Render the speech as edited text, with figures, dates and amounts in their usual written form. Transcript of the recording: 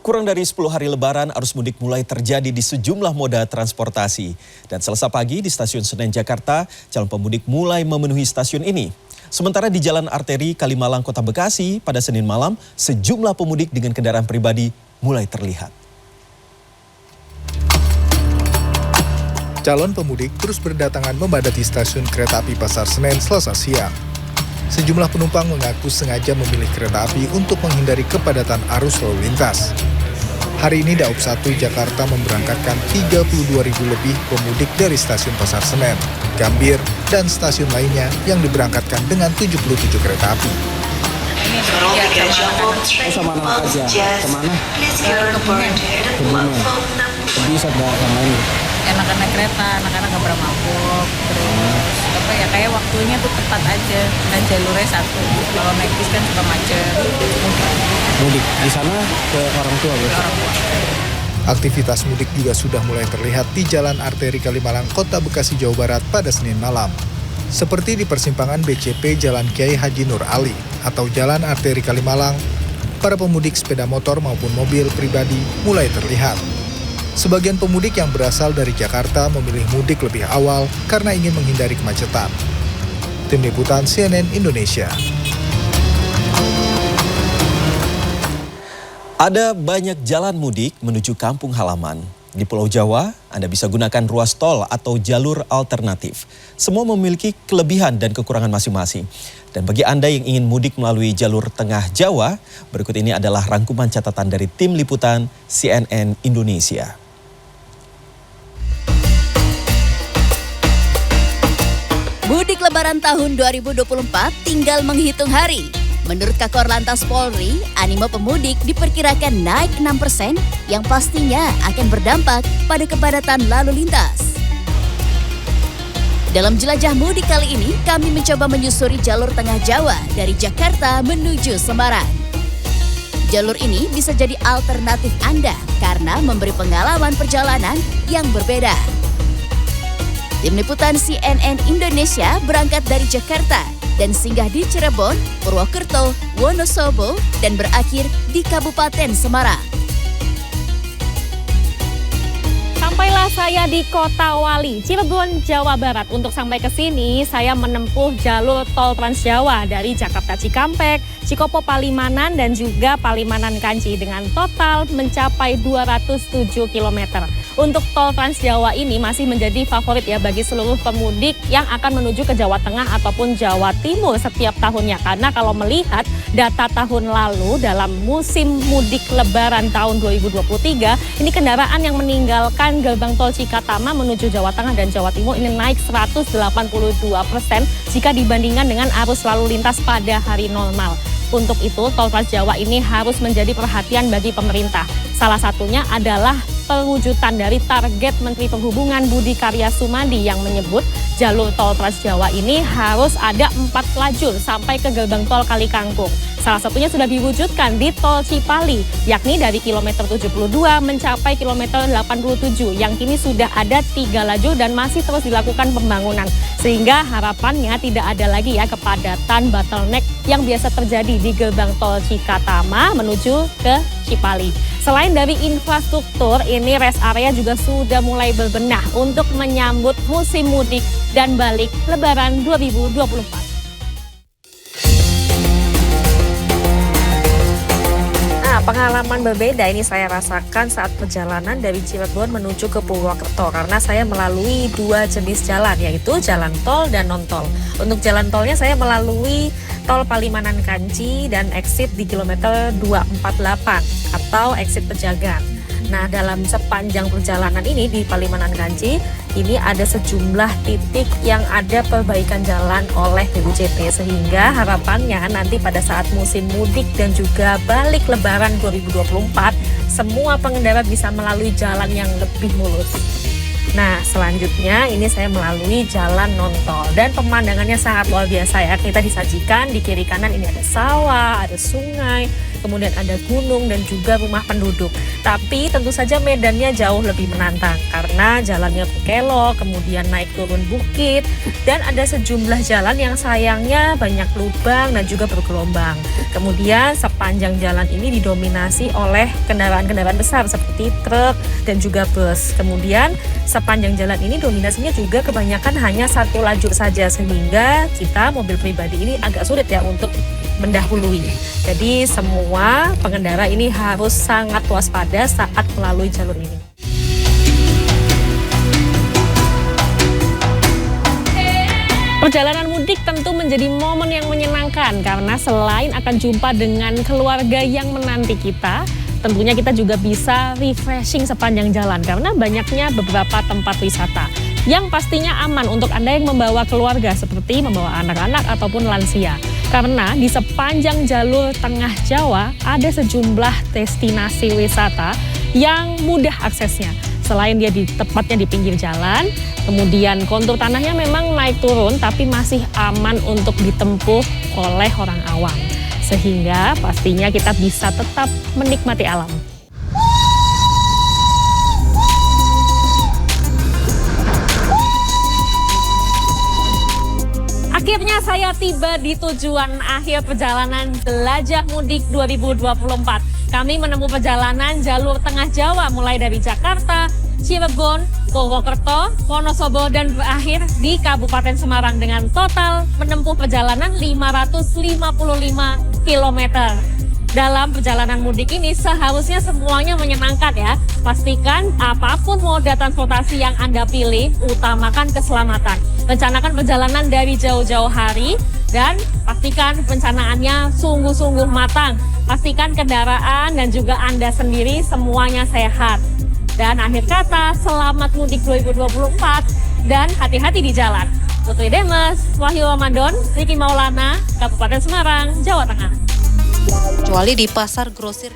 Kurang dari 10 hari lebaran, arus mudik mulai terjadi di sejumlah moda transportasi. Dan Selasa pagi di Stasiun Senen Jakarta, calon pemudik mulai memenuhi stasiun ini. Sementara di Jalan Arteri Kalimalang Kota Bekasi pada Senin malam, sejumlah pemudik dengan kendaraan pribadi mulai terlihat. Calon pemudik terus berdatangan memadati stasiun kereta api Pasar Senen Selasa siang. Sejumlah penumpang mengaku sengaja memilih kereta api untuk menghindari kepadatan arus lalu lintas. Hari ini Daob 1 Jakarta memberangkatkan 32.000 lebih pemudik dari stasiun Pasar Senen, Gambir, dan stasiun lainnya yang diberangkatkan dengan 77 kereta api. Sama anak aja, kemana? Kebumen. Bisa sama ini. Anak-anak kereta, anak-anak nggak pernah mabuk, terus kayak waktunya tuh tepat aja dan jalurnya satu. Kalau naik bis kan suka macet. Mudik di sana ke orang tua ya? Aktivitas mudik juga sudah mulai terlihat di Jalan Arteri Kalimalang Kota Bekasi Jawa Barat pada Senin malam. Seperti di persimpangan BCP Jalan Kiai Haji Nur Ali atau Jalan Arteri Kalimalang, para pemudik sepeda motor maupun mobil pribadi mulai terlihat. Sebagian pemudik yang berasal dari Jakarta memilih mudik lebih awal karena ingin menghindari kemacetan. Tim Liputan CNN Indonesia. Ada banyak jalan mudik menuju kampung halaman. Di Pulau Jawa, Anda bisa gunakan ruas tol atau jalur alternatif. Semua memiliki kelebihan dan kekurangan masing-masing. Dan bagi Anda yang ingin mudik melalui jalur tengah Jawa, berikut ini adalah rangkuman catatan dari Tim Liputan CNN Indonesia. Mudik Lebaran tahun 2024 tinggal menghitung hari. Menurut Kakor Lantas Polri, animo pemudik diperkirakan naik 6% yang pastinya akan berdampak pada kepadatan lalu lintas. Dalam jelajah mudik kali ini, kami mencoba menyusuri jalur tengah Jawa dari Jakarta menuju Semarang. Jalur ini bisa jadi alternatif Anda karena memberi pengalaman perjalanan yang berbeda. Tim Liputan CNN Indonesia berangkat dari Jakarta dan singgah di Cirebon, Purwokerto, Wonosobo, dan berakhir di Kabupaten Semarang. Sampailah saya di Kota Wali, Cirebon, Jawa Barat. Untuk sampai ke sini, saya menempuh jalur tol Trans Jawa dari Jakarta Cikampek, Cikopo Palimanan, dan juga Palimanan Kanci dengan total mencapai 207 km. Untuk tol Trans Jawa ini masih menjadi favorit ya bagi seluruh pemudik yang akan menuju ke Jawa Tengah ataupun Jawa Timur setiap tahunnya. Karena kalau melihat data tahun lalu dalam musim mudik Lebaran tahun 2023, ini kendaraan yang meninggalkan gerbang tol Cikatama menuju Jawa Tengah dan Jawa Timur ini naik 182% jika dibandingkan dengan arus lalu lintas pada hari normal. Untuk itu, tol Trans Jawa ini harus menjadi perhatian bagi pemerintah. Salah satunya adalah perwujudan dari target Menteri Perhubungan Budi Karya Sumadi yang menyebut jalur tol Trans Jawa ini harus ada 4 lajur sampai ke gerbang tol Kali Kangkung. Salah satunya sudah diwujudkan di tol Cipali, yakni dari kilometer 72 mencapai kilometer 87, yang kini sudah ada 3 lajur dan masih terus dilakukan pembangunan. Sehingga harapannya tidak ada lagi ya kepadatan bottleneck yang biasa terjadi di gerbang tol Cikatama menuju ke Cipali. Selain dari infrastruktur, ini rest area juga sudah mulai berbenah untuk menyambut musim mudik dan balik Lebaran 2024. Pengalaman berbeda ini saya rasakan saat perjalanan dari Cirebon menuju ke Purwokerto karena saya melalui 2 jenis jalan, yaitu jalan tol dan non-tol. Untuk jalan tolnya saya melalui tol Palimanan Kanci dan exit di kilometer 248 atau exit Pejagan. Nah, dalam sepanjang perjalanan ini di Palimanan Kanci, ini ada sejumlah titik yang ada perbaikan jalan oleh BPJT sehingga harapannya nanti pada saat musim mudik dan juga balik Lebaran 2024, semua pengendara bisa melalui jalan yang lebih mulus. Nah, selanjutnya ini saya melalui jalan non-tol dan pemandangannya sangat luar biasa ya. Kita disajikan di kiri kanan ini ada sawah, ada sungai, kemudian ada gunung dan juga rumah penduduk. Tapi tentu saja medannya jauh lebih menantang karena jalannya berkelok, kemudian naik turun bukit dan ada sejumlah jalan yang sayangnya banyak lubang dan juga bergelombang. Kemudian sepanjang jalan ini didominasi oleh kendaraan-kendaraan besar seperti truk dan juga bus. Kemudian sepanjang jalan ini dominasinya juga kebanyakan hanya satu lajur saja sehingga kita mobil pribadi ini agak sulit ya untuk mendahului. Jadi semua pengendara ini harus sangat waspada saat melalui jalur ini. Perjalanan mudik tentu menjadi momen yang menyenangkan karena selain akan jumpa dengan keluarga yang menanti kita, tentunya kita juga bisa refreshing sepanjang jalan karena banyaknya beberapa tempat wisata yang pastinya aman untuk Anda yang membawa keluarga seperti membawa anak-anak ataupun lansia. Karena di sepanjang jalur tengah Jawa ada sejumlah destinasi wisata yang mudah aksesnya. Selain dia tepatnya di pinggir jalan, kemudian kontur tanahnya memang naik turun tapi masih aman untuk ditempuh oleh orang awam. Sehingga pastinya kita bisa tetap menikmati alam. Akhirnya saya tiba di tujuan akhir perjalanan Jelajah Mudik 2024. Kami menempuh perjalanan jalur tengah Jawa mulai dari Jakarta, Cirebon, Purwokerto, Wonosobo dan berakhir di Kabupaten Semarang dengan total menempuh perjalanan 555 km. Dalam perjalanan mudik ini seharusnya semuanya menyenangkan ya. Pastikan apapun moda transportasi yang Anda pilih, utamakan keselamatan. Rencanakan perjalanan dari jauh-jauh hari dan pastikan perencanaannya sungguh-sungguh matang. Pastikan kendaraan dan juga Anda sendiri semuanya sehat. Dan akhir kata, selamat mudik 2024 dan hati-hati di jalan. Putri Demes, Wahyu Ramadan, Riki Maulana, Kabupaten Semarang, Jawa Tengah. Kecuali di pasar grosir